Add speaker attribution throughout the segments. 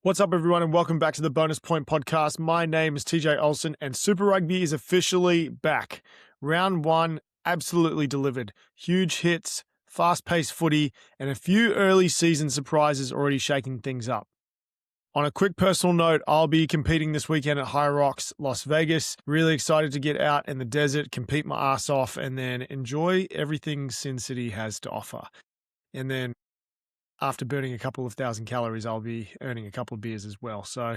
Speaker 1: What's up, everyone, and welcome back to the Bonus Point Podcast. My name is TJ Olsen, and Super Rugby is officially back. Round one absolutely delivered. Huge hits, fast-paced footy, and a few early season surprises already shaking things up. On a quick personal note, I'll be competing this weekend at High Rocks, Las Vegas. Really excited to get out in the desert, compete my ass off, and then enjoy everything Sin City has to offer. And then after burning a couple of thousand calories, I'll be earning a couple of beers as well. So,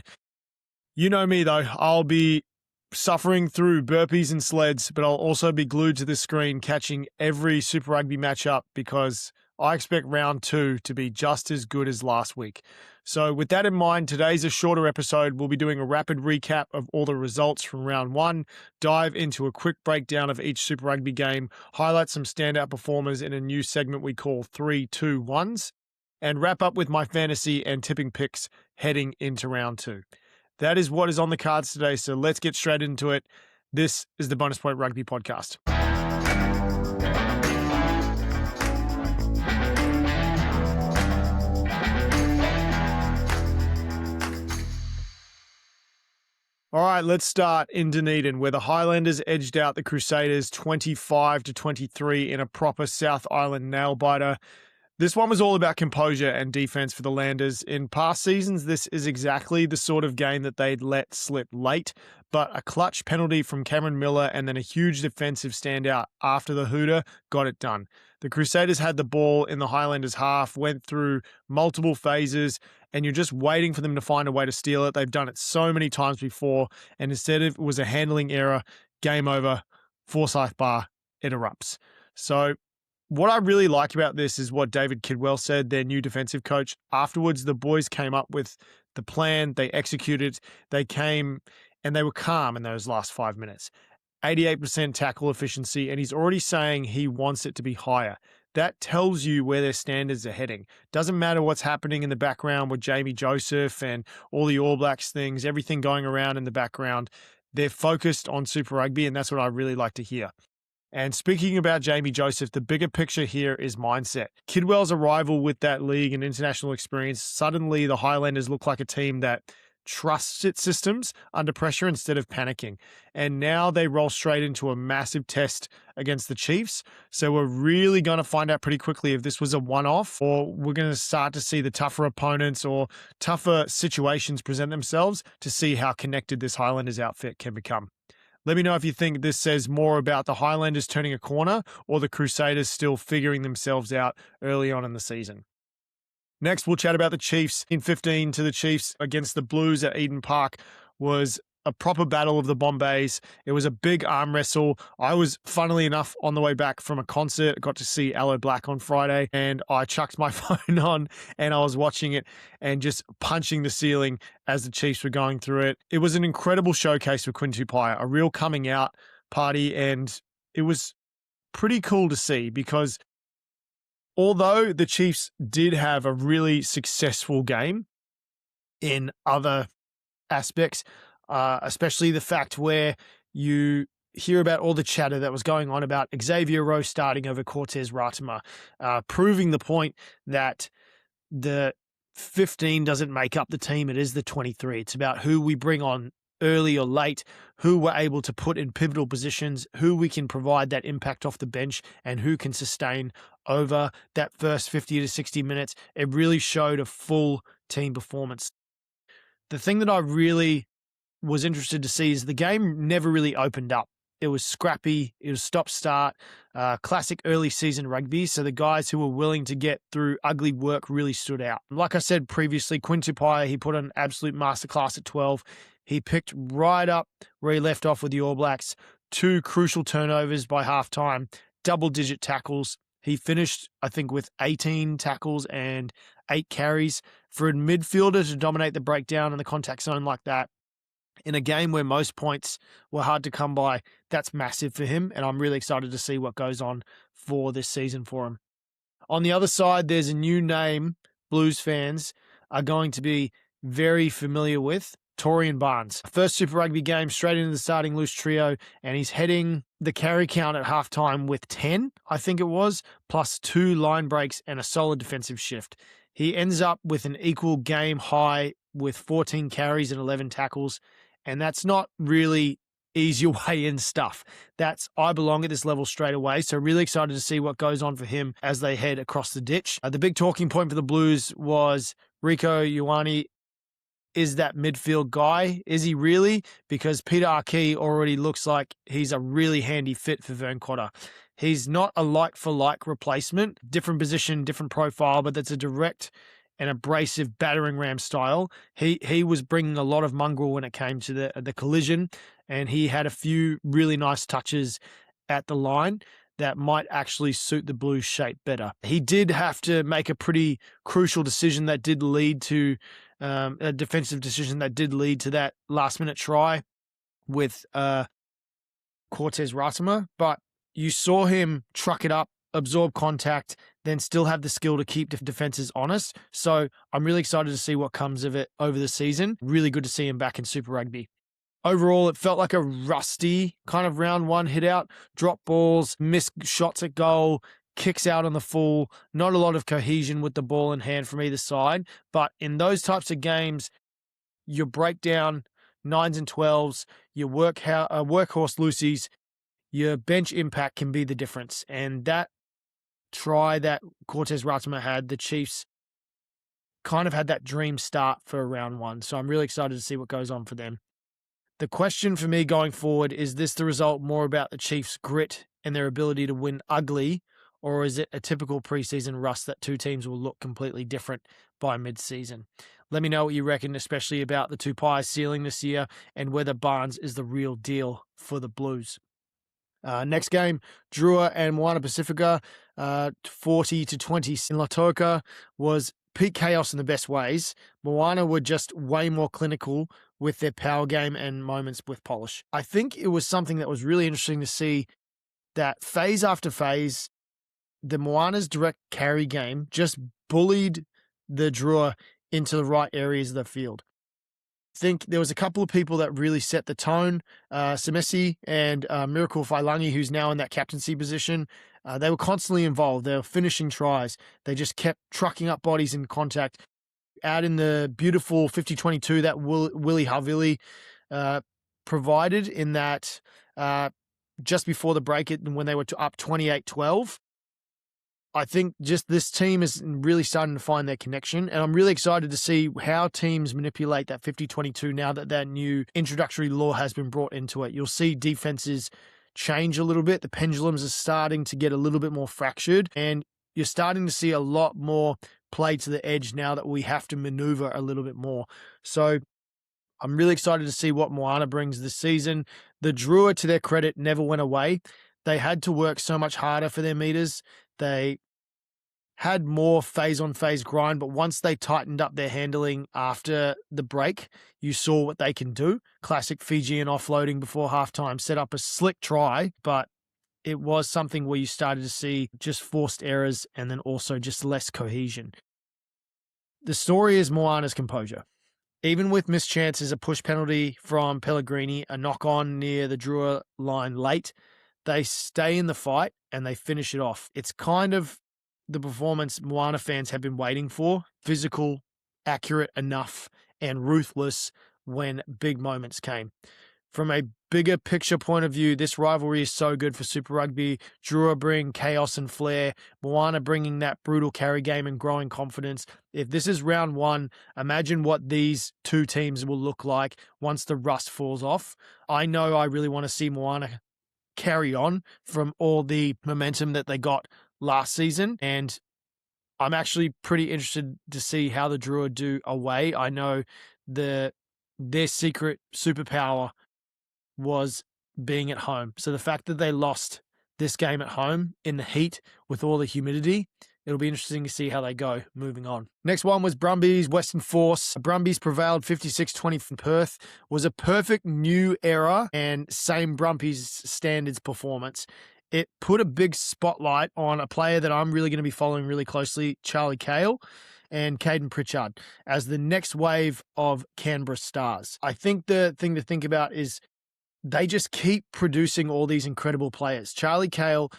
Speaker 1: you know me though, I'll be suffering through burpees and sleds, but I'll also be glued to the screen catching every Super Rugby matchup because I expect round two to be just as good as last week. So with that in mind, today's a shorter episode. We'll be doing a rapid recap of all the results from round one, dive into a quick breakdown of each Super Rugby game, highlight some standout performers in a new segment we call 3-2-1s, and wrap up with my fantasy and tipping picks heading into round two. That is what is on the cards today, so let's get straight into it. This is the Bonus Point Rugby Podcast. All right, let's start in Dunedin, where the Highlanders edged out the Crusaders 25-23 in a proper South Island nail-biter. This one was all about composure and defense for the Landers. In past seasons, this is exactly the sort of game that they'd let slip late, but a clutch penalty from Cameron Miller and then a huge defensive standout after the hooter got it done. The Crusaders had the ball in the Highlanders' half, went through multiple phases, and you're just waiting for them to find a way to steal it. They've done it so many times before, and instead of it was a handling error, game over, Forsyth bar, it erupts. So what I really like about this is what David Kidwell said, their new defensive coach. Afterwards, the boys came up with the plan, they executed, they came and they were calm in those last 5 minutes. 88% tackle efficiency, and he's already saying he wants it to be higher. That tells you where their standards are heading. Doesn't matter what's happening in the background with Jamie Joseph and all the All Blacks things, everything going around in the background. They're focused on Super Rugby, and that's what I really like to hear. And speaking about Jamie Joseph, the bigger picture here is mindset. Kidwell's arrival with that league and international experience, suddenly the Highlanders look like a team that trusts its systems under pressure instead of panicking. And now they roll straight into a massive test against the Chiefs. So we're really going to find out pretty quickly if this was a one-off or we're going to start to see the tougher opponents or tougher situations present themselves to see how connected this Highlanders outfit can become. Let me know if you think this says more about the Highlanders turning a corner or the Crusaders still figuring themselves out early on in the season. Next, we'll chat about the Chiefs. In 15 to the Chiefs against the Blues at Eden Park was a proper battle of the Bombays. It was a big arm wrestle. I was, funnily enough, on the way back from a concert. Got to see Aloe Black on Friday, and I chucked my phone on and I was watching it and just punching the ceiling as the Chiefs were going through it. It was an incredible showcase for Quinn Tupaia, a real coming out party, and it was pretty cool to see because although the Chiefs did have a really successful game in other aspects, especially the fact where you hear about all the chatter that was going on about Xavier Rowe starting over Cortez Ratima, proving the point that the 15 doesn't make up the team, it is the 23. It's about who we bring on early or late, who we're able to put in pivotal positions, who we can provide that impact off the bench, and who can sustain over that first 50 to 60 minutes. It really showed a full team performance. The thing that I really was interested to see is the game never really opened up. It was scrappy. It was stop-start, classic early season rugby. So the guys who were willing to get through ugly work really stood out. Like I said previously, Quinn Tupaia, he put on an absolute masterclass at 12. He picked right up where he left off with the All Blacks. 2 crucial turnovers by halftime, double-digit tackles. He finished, I think, with 18 tackles and 8 carries. For a midfielder to dominate the breakdown in the contact zone like that, in a game where most points were hard to come by, that's massive for him, and I'm really excited to see what goes on for this season for him. On the other side, there's a new name Blues fans are going to be very familiar with, Torian Barnes. First Super Rugby game, straight into the starting loose trio, and he's heading the carry count at halftime with 10, I think it was, plus 2 line breaks and a solid defensive shift. He ends up with an equal game high with 14 carries and 11 tackles, and that's not really ease your way in stuff. That's I belong at this level straight away. So really excited to see what goes on for him as they head across the ditch. The big talking point for the Blues was Rieko Ioane is that midfield guy. Is he really? Because Peter Archie already looks like he's a really handy fit for Vern Cotter. He's not a like-for-like replacement, different position, different profile, but that's a direct and abrasive battering ram style. He was bringing a lot of mongrel when it came to the collision, and he had a few really nice touches at the line that might actually suit the Blues shape better. He did have to make a pretty crucial decision that did lead to a defensive decision that did lead to that last-minute try with Cortez Ratama, but you saw him truck it up, absorb contact, then still have the skill to keep defenses honest. So I'm really excited to see what comes of it over the season. Really good to see him back in Super Rugby. Overall, it felt like a rusty kind of round one hit out, drop balls, missed shots at goal, kicks out on the full, not a lot of cohesion with the ball in hand from either side. But in those types of games, your breakdown 9s and 12s, your workhorse Lucy's, your bench impact can be the difference. And that try that Cortez Ratama had, the Chiefs kind of had that dream start for round one. So I'm really excited to see what goes on for them. The question for me going forward, is this the result more about the Chiefs' grit and their ability to win ugly, or is it a typical preseason rust that two teams will look completely different by mid-season? Let me know what you reckon, especially about the Tupai ceiling this year and whether Barnes is the real deal for the Blues. Next game, Drua and Moana Pasifika, 40-20 in Lautoka, was peak chaos in the best ways. Moana were just way more clinical with their power game and moments with polish. I think it was something that was really interesting to see that phase after phase, the Moana's direct carry game just bullied the Drua into the right areas of the field. I think there was a couple of people that really set the tone. Semesi and Miracle Failangi, who's now in that captaincy position, they were constantly involved. They were finishing tries. They just kept trucking up bodies in contact. Out in the beautiful 50-22 that Willie Havili provided in that just before the break when they were up 28-12. I think just this team is really starting to find their connection, and I'm really excited to see how teams manipulate that 50-22 now that that new introductory law has been brought into it. You'll see defenses change a little bit. The pendulums are starting to get a little bit more fractured, and you're starting to see a lot more play to the edge now that we have to maneuver a little bit more. So I'm really excited to see what Moana brings this season. The Drua, to their credit, never went away. They had to work so much harder for their meters. They had more phase-on-phase grind, but once they tightened up their handling after the break, you saw what they can do. Classic Fijian offloading before halftime, set up a slick try, but it was something where you started to see just forced errors and then also just less cohesion. The story is Moana's composure. Even with missed chances, a push penalty from Pellegrini, a knock-on near the Drua line late, they stay in the fight and they finish it off. It's kind of the performance Moana fans have been waiting for. Physical, accurate enough, and ruthless when big moments came. From a bigger picture point of view, this rivalry is so good for Super Rugby. Drua bring chaos and flair. Moana bringing that brutal carry game and growing confidence. If this is round one, imagine what these two teams will look like once the rust falls off. I know I really want to see Moana carry on from all the momentum that they got last season, and I'm actually pretty interested to see how the Drua do away. I know their secret superpower was being at home. So the fact that they lost this game at home in the heat with all the humidity, it'll be interesting to see how they go moving on. Next one was Brumbies, Western Force. Brumbies prevailed 56-20 from Perth. Was a perfect new era and same Brumbies standards performance. It put a big spotlight on a player that I'm really going to be following really closely, Charlie Cale and Caden Pritchard, as the next wave of Canberra stars. I think the thing to think about is they just keep producing all these incredible players. Charlie Cale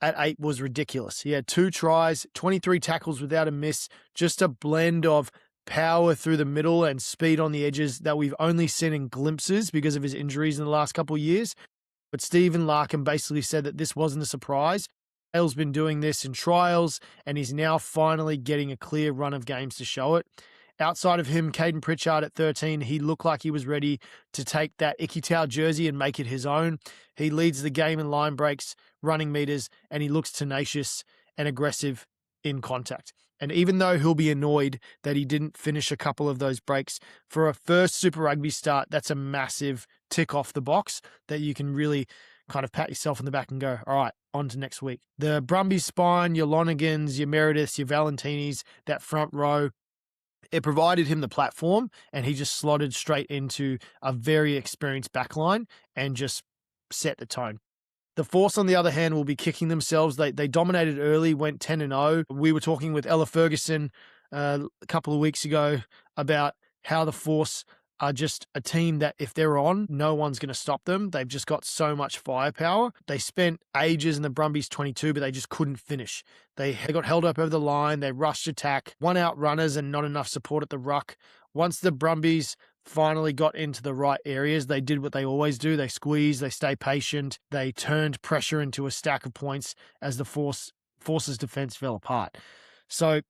Speaker 1: at 8 was ridiculous. He had 2 tries, 23 tackles without a miss, just a blend of power through the middle and speed on the edges that we've only seen in glimpses because of his injuries in the last couple of years. But Stephen Larkham basically said that this wasn't a surprise. Hale's been doing this in trials, and he's now finally getting a clear run of games to show it. Outside of him, Caden Pritchard at 13, he looked like he was ready to take that Icky Tau jersey and make it his own. He leads the game in line breaks, running meters, and he looks tenacious and aggressive in contact. And even though he'll be annoyed that he didn't finish a couple of those breaks, for a first Super Rugby start, that's a massive tick off the box that you can really kind of pat yourself on the back and go, all right, on to next week. The Brumbies spine, your Lonigans, your Merediths, your Valentinis, that front row, it provided him the platform, and he just slotted straight into a very experienced backline and just set the tone. The Force, on the other hand, will be kicking themselves. They dominated early, went 10-0. We were talking with Ella Ferguson a couple of weeks ago about how the Force are just a team that if they're on, no one's going to stop them. They've just got so much firepower. They spent ages in the Brumbies 22, but they just couldn't finish. They got held up over the line. They rushed attack, one out runners and not enough support at the ruck. Once the Brumbies finally got into the right areas, they did what they always do. They squeezed, they stay patient. They turned pressure into a stack of points as the Force's defense fell apart. So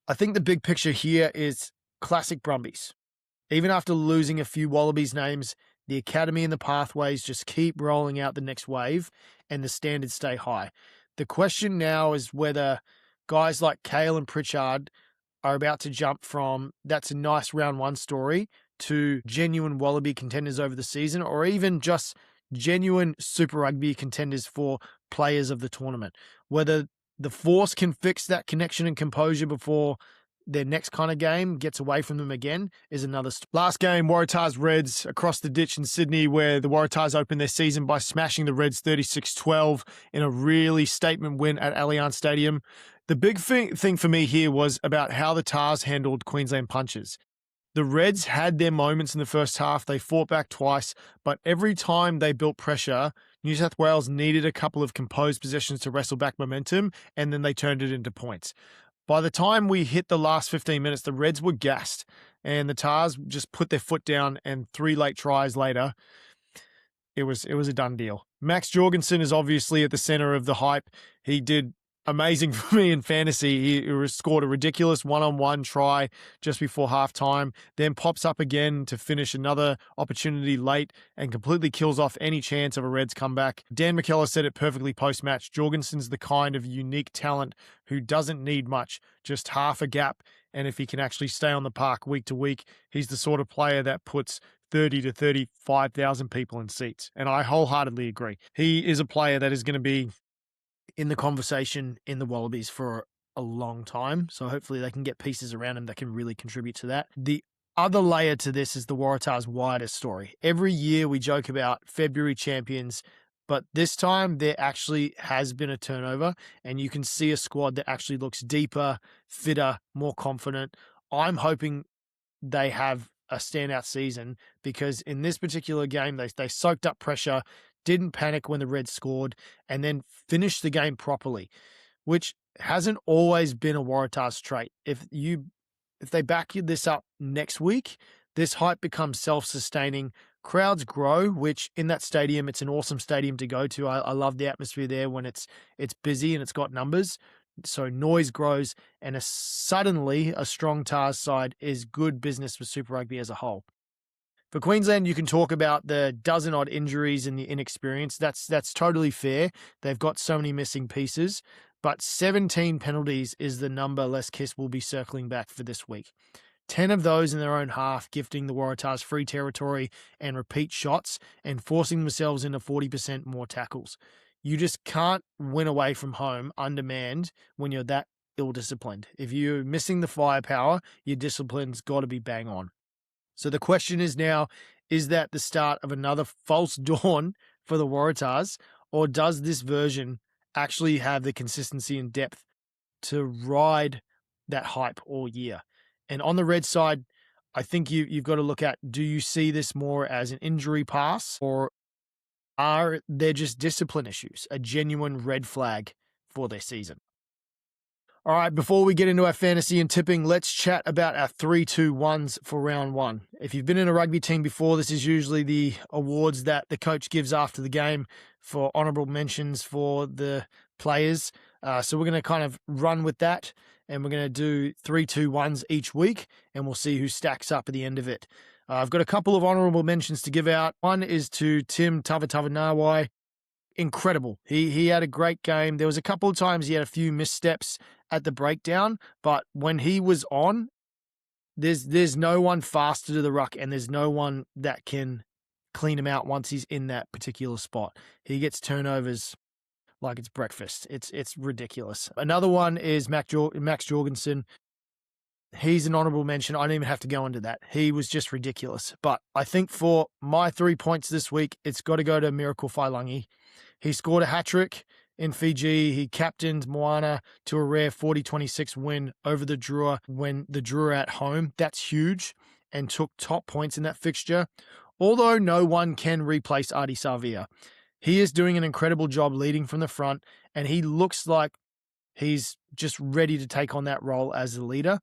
Speaker 1: I think the big picture here is classic Brumbies. Even after losing a few Wallabies names, the academy and the pathways just keep rolling out the next wave and the standards stay high. The question now is whether guys like Kale and Pritchard are about to jump from that's a nice round one story to genuine Wallaby contenders over the season, or even just genuine Super Rugby contenders for players of the tournament. Whether the Force can fix that connection and composure before their next kind of game gets away from them again is another story. Last game, Waratahs Reds across the ditch in Sydney, where the Waratahs opened their season by smashing the Reds 36-12 in a really statement win at Allianz Stadium. The big thing for me here was about how the Tars handled Queensland punches. The Reds had their moments in the first half. They fought back twice, but every time they built pressure, New South Wales needed a couple of composed possessions to wrestle back momentum, and then they turned it into points. By the time we hit the last 15 minutes, the Reds were gassed, and the Tars just put their foot down, and 3 late tries later, it was a done deal. Max Jorgensen is obviously at the center of the hype. He did amazing for me in fantasy. He scored a ridiculous one-on-one try just before halftime, then pops up again to finish another opportunity late and completely kills off any chance of a Reds comeback. Dan McKellar said it perfectly post-match. Jorgensen's the kind of unique talent who doesn't need much, just half a gap, and if he can actually stay on the park week to week, he's the sort of player that puts 30 to 35,000 people in seats. And I wholeheartedly agree. He is a player that is going to be in the conversation in the Wallabies for a long time. So hopefully they can get pieces around him that can really contribute to that. The other layer to this is the Waratahs' wider story. Every year we joke about February champions, but this time there actually has been a turnover, and you can see a squad that actually looks deeper, fitter, more confident. I'm hoping they have a standout season because in this particular game, they soaked up pressure, didn't panic when the Reds scored, and then finished the game properly, which hasn't always been a Waratahs trait. If they back this up next week, this hype becomes self-sustaining. Crowds grow, which in that stadium, it's an awesome stadium to go to. I love the atmosphere there when it's busy and it's got numbers. So noise grows, and suddenly a strong Tars side is good business for Super Rugby as a whole. For Queensland, you can talk about the dozen-odd injuries and the inexperience. That's totally fair. They've got so many missing pieces, but 17 penalties is the number Les Kiss will be circling back for this week. 10 of those in their own half, gifting the Waratahs free territory and repeat shots and forcing themselves into 40% more tackles. You just can't win away from home undermanned when you're that ill-disciplined. If you're missing the firepower, your discipline's got to be bang on. So the question is now, is that the start of another false dawn for the Waratahs, or does this version actually have the consistency and depth to ride that hype all year? And on the Red side, I think you've got to look at, do you see this more as an injury pass, or Are there just discipline issues, a genuine red flag for their season? All right, before we get into our fantasy and tipping, let's chat about our 3-2-1s for round one. If you've been in a rugby team before, this is usually the awards that the coach gives after the game for honourable mentions for the players. So we're going to kind of run with that, and we're going to do 3-2-1s each week, and we'll see who stacks up at the end of it. I've got a couple of honourable mentions to give out. One is to Tim Tavatavanawai. Incredible. He had a great game. There was a couple of times he had a few missteps at the breakdown, but when he was on, there's no one faster to the ruck, and there's no one that can clean him out once he's in that particular spot. He gets turnovers like it's breakfast. It's ridiculous. Another one is Max Jorgensen. He's an honourable mention. I don't even have to go into that. He was just ridiculous. But I think for my 3 points this week, it's got to go to Miracle Failangi. He scored a hat-trick in Fiji. He captained Moana to a rare 40-26 win over the Drua when the Drua at home. That's huge, and took top points in that fixture. Although no one can replace Adi Savia. He is doing an incredible job leading from the front, and he looks like he's just ready to take on that role as the leader.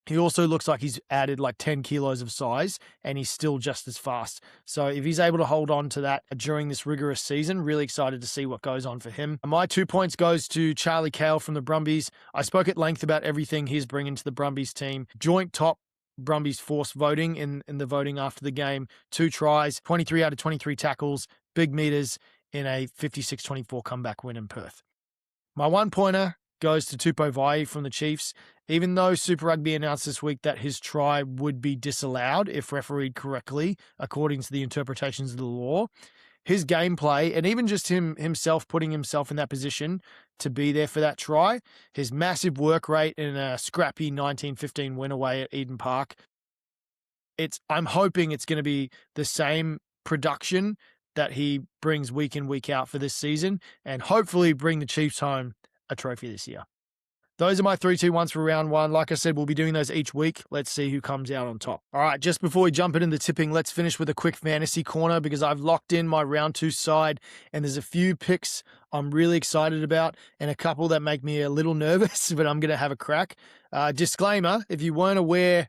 Speaker 1: He also looks like he's added like 10 kilos of size, and he's still just as fast. So if he's able to hold on to that during this rigorous season, really excited to see what goes on for him. My 2 points goes to Charlie Cale from the Brumbies. I spoke at length about everything he's bringing to the Brumbies team. Joint top Brumbies force voting in the voting after the game. 2 tries, 23 out of 23 tackles, big meters in a 56-24 comeback win in Perth. My 1-pointer goes to Tupou Vaa'i from the Chiefs. Even though Super Rugby announced this week that his try would be disallowed if refereed correctly, according to the interpretations of the law, his gameplay, and even just himself putting himself in that position to be there for that try, his massive work rate in a scrappy 19-15 win away at Eden Park, I'm hoping it's going to be the same production that he brings week in, week out for this season, and hopefully bring the Chiefs home a trophy this year. Those are my 3-2-1s for round one. Like I said, we'll be doing those each week. Let's see who comes out on top. All right, just before we jump into the tipping, let's finish with a quick fantasy corner because I've locked in my round 2 side, and there's a few picks I'm really excited about and a couple that make me a little nervous, but I'm going to have a crack. Disclaimer, if you weren't aware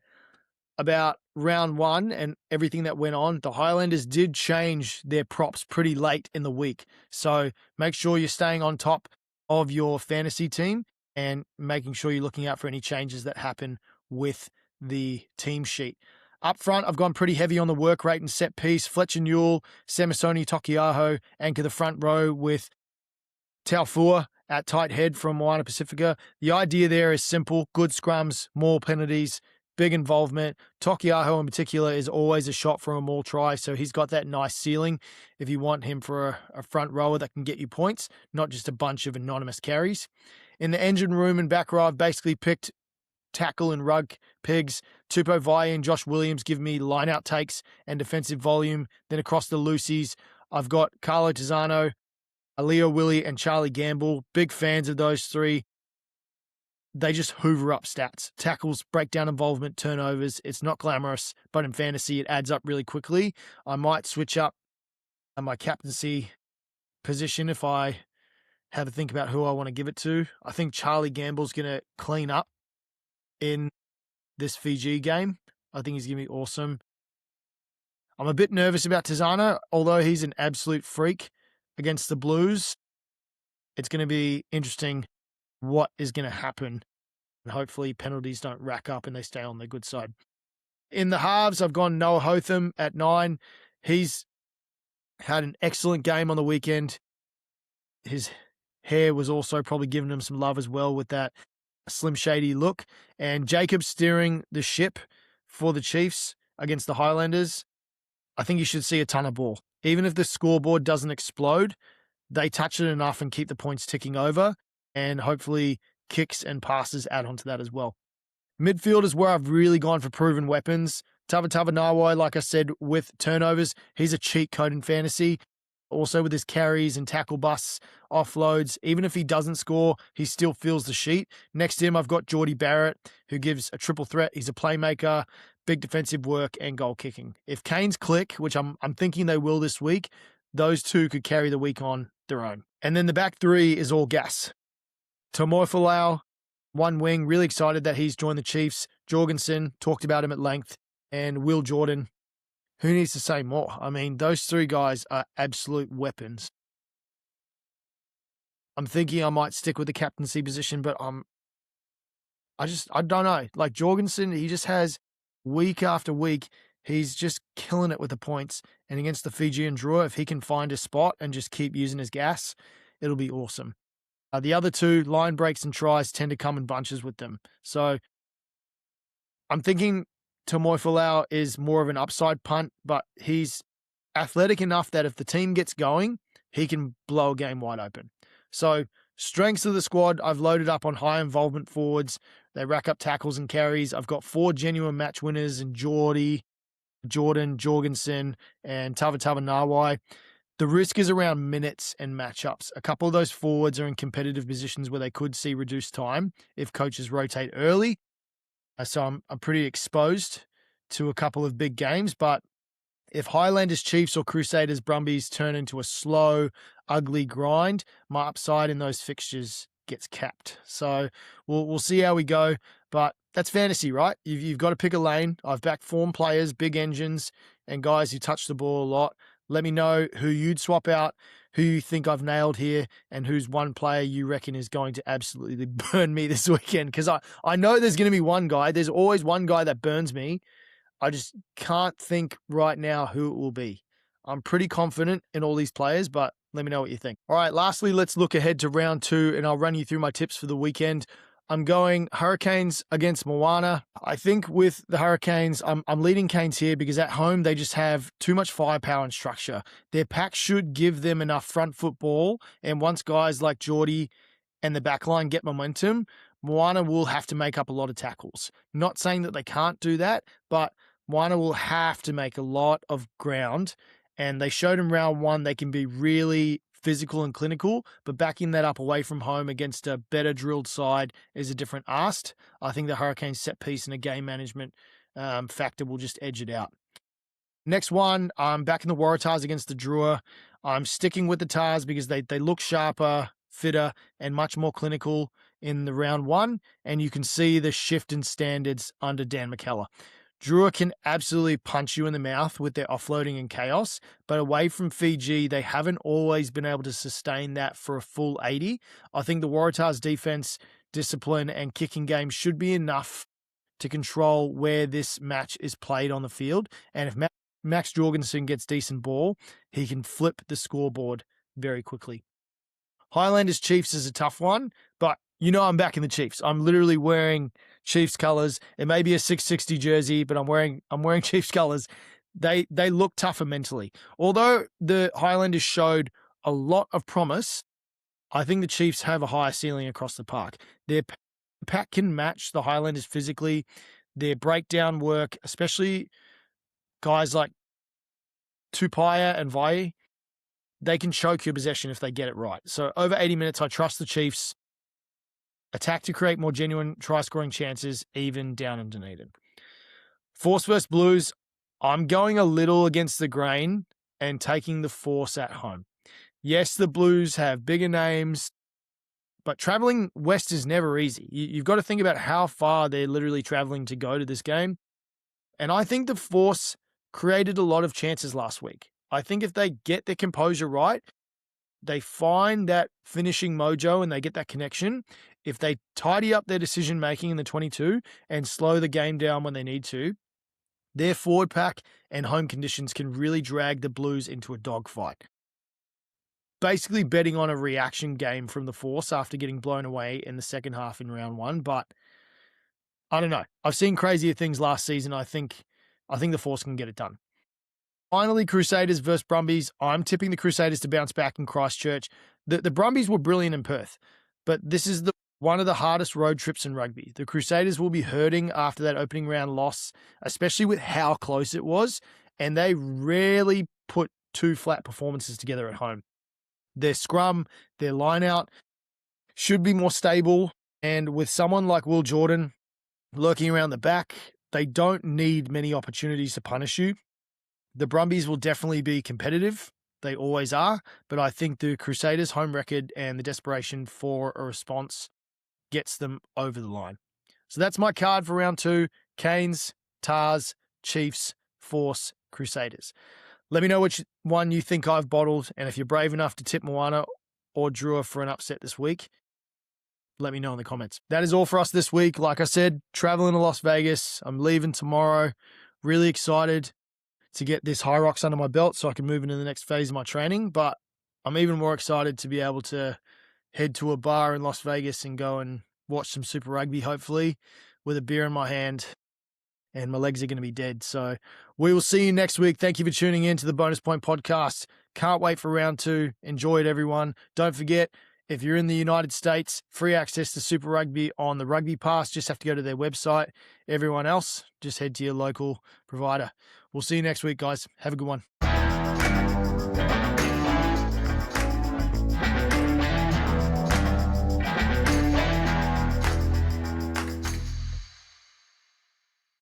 Speaker 1: about round 1 and everything that went on, the Highlanders did change their props pretty late in the week. So make sure you're staying on top of your fantasy team and making sure you're looking out for any changes that happen with the team sheet. Up front, I've gone pretty heavy on the work rate and set piece. Fletcher Newell, Semisoni Tokiaho anchor the front row with Taufua at tight head from Moana Pasifika. The idea there is simple: good scrums, more penalties, big involvement. Tokiaho in particular is always a shot for a maul try, so he's got that nice ceiling if you want him for a front rower that can get you points, not just a bunch of anonymous carries. In the engine room and back row, I've basically picked tackle and rug pigs. Tupou Vaa'i and Josh Williams give me line-out takes and defensive volume. Then across the loosies, I've got Carlo Tizzano, Leo Willie, and Charlie Gamble. Big fans of those three. They just hoover up stats. Tackles, breakdown involvement, turnovers. It's not glamorous, but in fantasy, it adds up really quickly. I might switch up my captaincy position if I have a think about who I want to give it to. I think Charlie Gamble's going to clean up in this Fiji game. I think he's going to be awesome. I'm a bit nervous about Tizzano, although he's an absolute freak against the Blues. It's going to be interesting what is going to happen. And hopefully penalties don't rack up and they stay on the good side. In the halves, I've gone Noah Hotham at 9. He's had an excellent game on the weekend. His hair was also probably giving him some love as well with that Slim Shady look. And Jacob steering the ship for the Chiefs against the Highlanders. I think you should see a ton of ball. Even if the scoreboard doesn't explode, they touch it enough and keep the points ticking over, and hopefully kicks and passes add on to that as well. Midfield is where I've really gone for proven weapons. Tavatavanawai, like I said, with turnovers, he's a cheat code in fantasy. Also with his carries and tackle busts, offloads, even if he doesn't score, he still fills the sheet. Next to him, I've got Geordie Barrett, who gives a triple threat. He's a playmaker, big defensive work, and goal kicking. If Canes click, which I'm thinking they will this week, those two could carry the week on their own. And then the back three is all gas. Tomofalau, one wing, really excited that he's joined the Chiefs. Jorgensen, talked about him at length. And Will Jordan, who needs to say more? I mean, those three guys are absolute weapons. I'm thinking I might stick with the captaincy position, but I don't know. Like Jorgensen, he just has week after week, he's just killing it with the points. And against the Fijian Drua, if he can find a spot and just keep using his gas, it'll be awesome. The other two, line breaks and tries, tend to come in bunches with them. So I'm thinking Tomofalau is more of an upside punt, but he's athletic enough that if the team gets going, he can blow a game wide open. So strengths of the squad, I've loaded up on high involvement forwards. They rack up tackles and carries. I've got 4 genuine match winners in Jordan, Jorgensen, and Tavatava Nawai. The risk is around minutes and matchups. A couple of those forwards are in competitive positions where they could see reduced time if coaches rotate early. So I'm pretty exposed to a couple of big games. But if Highlanders, Chiefs, or Crusaders, Brumbies turn into a slow, ugly grind, my upside in those fixtures gets capped. So we'll see how we go. But that's fantasy, right? You've got to pick a lane. I've backed form players, big engines, and guys who touch the ball a lot. Let me know who you'd swap out, who you think I've nailed here, and who's one player you reckon is going to absolutely burn me this weekend. Because I know there's going to be one guy. There's always one guy that burns me. I just can't think right now who it will be. I'm pretty confident in all these players, but let me know what you think. All right, lastly, let's look ahead to round 2, and I'll run you through my tips for the weekend. I'm going Hurricanes against Moana. I think with the Hurricanes, I'm leading Canes here because at home they just have too much firepower and structure. Their pack should give them enough front football, and once guys like Geordie and the backline get momentum, Moana will have to make up a lot of tackles. Not saying that they can't do that, but Moana will have to make a lot of ground, and they showed in round 1 they can be really physical and clinical, but backing that up away from home against a better drilled side is a different ask. I think the Hurricanes set piece and a game management factor will just edge it out. Next one, I'm back in the Waratahs against the Drua. I'm sticking with the Tars because they look sharper, fitter, and much more clinical in the round 1, and you can see the shift in standards under Dan McKellar. Drua can absolutely punch you in the mouth with their offloading and chaos, but away from Fiji, they haven't always been able to sustain that for a full 80. I think the Waratahs' defense, discipline, and kicking game should be enough to control where this match is played on the field. And if Max Jorgensen gets decent ball, he can flip the scoreboard very quickly. Highlanders Chiefs is a tough one, but you know I'm back in the Chiefs. I'm literally wearing Chiefs colours. It may be a 660 jersey, but I'm wearing Chiefs colours. They look tougher mentally. Although the Highlanders showed a lot of promise, I think the Chiefs have a higher ceiling across the park. Their pack can match the Highlanders physically. Their breakdown work, especially guys like Tupaya and Vai, they can choke your possession if they get it right. So over 80 minutes, I trust the Chiefs. Attack to create more genuine try-scoring chances, even down in Dunedin. Force versus Blues, I'm going a little against the grain and taking the Force at home. Yes, the Blues have bigger names, but traveling west is never easy. You've got to think about how far they're literally traveling to go to this game. And I think the Force created a lot of chances last week. I think if they get their composure right, they find that finishing mojo and they get that connection. If they tidy up their decision-making in the 22 and slow the game down when they need to, their forward pack and home conditions can really drag the Blues into a dogfight. Basically betting on a reaction game from the Force after getting blown away in the second half in round 1, but I don't know. I've seen crazier things last season. I think the Force can get it done. Finally, Crusaders versus Brumbies. I'm tipping the Crusaders to bounce back in Christchurch. The Brumbies were brilliant in Perth, but this is one of the hardest road trips in rugby. The Crusaders will be hurting after that opening round loss, especially with how close it was, and they rarely put 2 flat performances together at home. Their scrum, their line-out should be more stable, and with someone like Will Jordan lurking around the back, they don't need many opportunities to punish you. The Brumbies will definitely be competitive, They always are. But I think the Crusaders' home record and the desperation for a response gets them over the line. So that's my card for round 2. Canes, Tars, Chiefs, Force, Crusaders. Let me know which one you think I've bottled, and if you're brave enough to tip Moana or Drua for an upset this week, let me know in the comments. That is all for us this week. Like I said, traveling to Las Vegas. I'm leaving tomorrow. Really excited to get this high rocks under my belt so I can move into the next phase of my training. But I'm even more excited to be able to head to a bar in Las Vegas and go and watch some Super Rugby, hopefully, with a beer in my hand. And my legs are going to be dead. So we will see you next week. Thank you for tuning in to the Bonus Point Podcast. Can't wait for round 2. Enjoy it, everyone. Don't forget, if you're in the United States, free access to Super Rugby on the Rugby Pass. Just have to go to their website. Everyone else, just head to your local provider. We'll see you next week, guys. Have a good one.